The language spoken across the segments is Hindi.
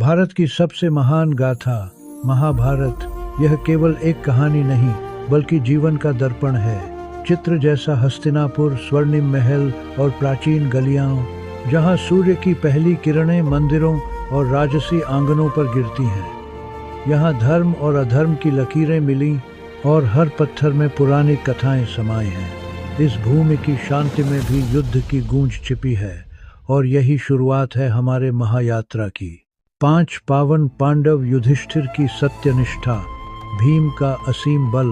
भारत की सबसे महान गाथा महाभारत, यह केवल एक कहानी नहीं बल्कि जीवन का दर्पण है। चित्र जैसा हस्तिनापुर, स्वर्णिम महल और प्राचीन गलियां, जहां सूर्य की पहली किरणें मंदिरों और राजसी आंगनों पर गिरती हैं। यहाँ धर्म और अधर्म की लकीरें मिली और हर पत्थर में पुरानी कथाएं समाई हैं। इस भूमि की शांति में भी युद्ध की गूंज छिपी है और यही शुरुआत है हमारे महायात्रा की। 5 पावन पांडव, युधिष्ठिर की सत्यनिष्ठा, भीम का असीम बल,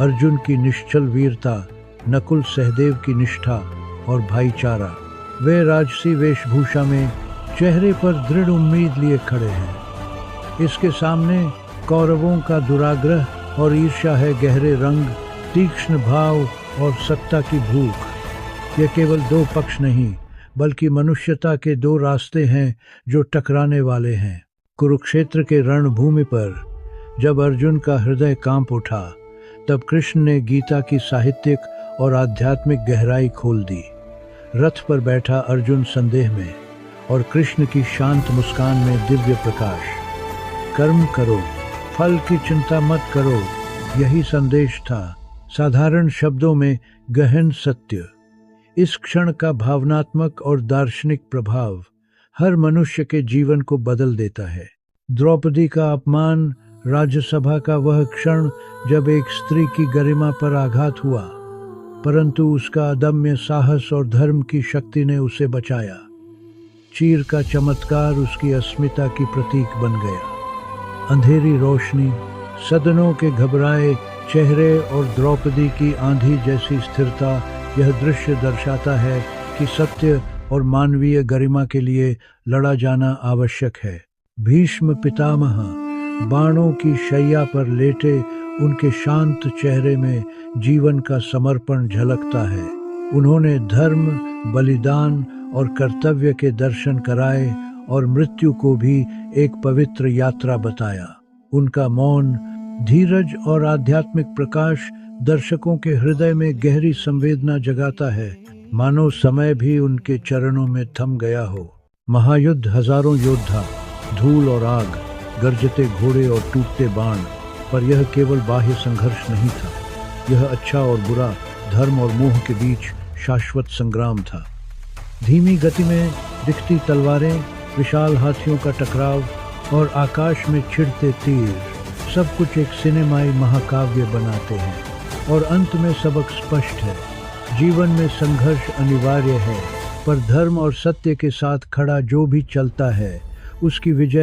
अर्जुन की निश्चल वीरता, नकुल सहदेव की निष्ठा और भाईचारा। वे राजसी वेशभूषा में चेहरे पर दृढ़ उम्मीद लिए खड़े हैं। इसके सामने कौरवों का दुराग्रह और ईर्ष्या है गहरे रंग, तीक्ष्ण भाव और सत्ता की भूख। ये केवल 2 पक्ष नहीं बल्कि मनुष्यता के 2 रास्ते हैं जो टकराने वाले हैं। कुरुक्षेत्र के रणभूमि पर जब अर्जुन का हृदय कांप उठा, तब कृष्ण ने गीता की साहित्यिक और आध्यात्मिक गहराई खोल दी। रथ पर बैठा अर्जुन संदेह में और कृष्ण की शांत मुस्कान में दिव्य प्रकाश। कर्म करो, फल की चिंता मत करो, यही संदेश था। साधारण शब्दों में गहन सत्य। इस क्षण का भावनात्मक और दार्शनिक प्रभाव हर मनुष्य के जीवन को बदल देता है। द्रौपदी का अपमान, राज्यसभा का वह क्षण जब एक स्त्री की गरिमा पर आघात हुआ, परंतु उसका अदम्य साहस और धर्म की शक्ति ने उसे बचाया। चीर का चमत्कार उसकी अस्मिता की प्रतीक बन गया। अंधेरी रोशनी, सदनों के घबराए चेहरे और द्रौपदी की आंधी जैसी स्थिरता, यह दृश्य दर्शाता है कि सत्य और मानवीय गरिमा के लिए लड़ा जाना आवश्यक है। भीष्म पितामह बाणों की शैया पर लेटे, उनके शांत चेहरे में जीवन का समर्पण झलकता है। उन्होंने धर्म, बलिदान और कर्तव्य के दर्शन कराए और मृत्यु को भी एक पवित्र यात्रा बताया। उनका मौन, धीरज और आध्यात्मिक प्रकाश दर्शकों के हृदय में गहरी संवेदना जगाता है, मानो समय भी उनके चरणों में थम गया हो। महायुद्ध, हजारों योद्धा, धूल और आग, गरजते घोड़े और टूटते बाण, पर यह केवल बाह्य संघर्ष नहीं था। यह अच्छा और बुरा, धर्म और मोह के बीच शाश्वत संग्राम था। धीमी गति में दिखती तलवारें, विशाल हाथियों का टकराव और आकाश में छिड़ते तीर, सब कुछ एक सिनेमाई महाकाव्य बनाते हैं। और अंत में सबक स्पष्ट है, जीवन में संघर्ष अनिवार्य है, पर धर्म और सत्य के साथ खड़ा जो भी चलता है, उसकी विजय